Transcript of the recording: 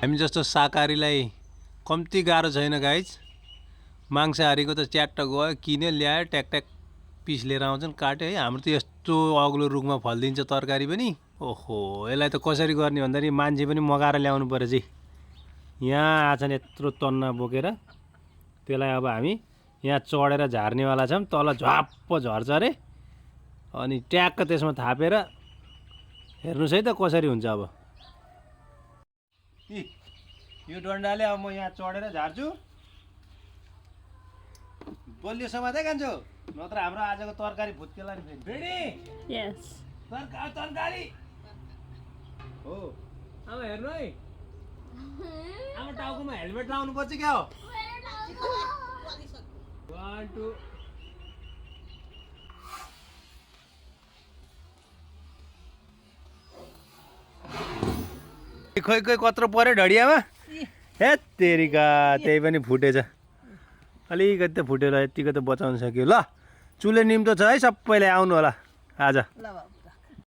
हामी जस्तो शाकाहारीलाई कम्ती गाह्रो छैन गाइज। मांसाहारीको त च्याट्ट गयो किन्यो ल्यायो ट्याक पिस लिएर आउँछन् काट्यो है। हाम्रो त यस्तो अग्लो रुखमा फलिदिन्छ तरकारी पनि। ओहो यसलाई त कसरी गर्ने भन्दाखेरि मान्छे पनि मगाएर ल्याउनु पर्यो चाहिँ। यहाँ आछन् यत्रो तन्ना बोकेर। त्यसलाई अब हामी यहाँ चढेर झार्नेवाला छौँ। तल झ्वाप्प झर्छ अरे अनि ट्याक्क त्यसमा थापेर हेर्नुहोस् है त कसरी हुन्छ। अब यो डन्डाले अब म यहाँ चढेर झार्छु। बलियो समातै खान्छु नत्र हाम्रो आजको तरकारी भुत्केला नि फेरि। Yes. तरकारी हो। अब हेर्नु है अब टाउकोमा हेलमेट लाउनु पर्छ क्या हो। 1 2 खोइ कत्रो पर्यो ढडियामा। हे तेरिका त्यही पनि फुटेछ। अलिकति त फुटेर यतिको त बचाउन सक्यो। ल चुले निम्तो छ है सबैलाई आउनु होला आज।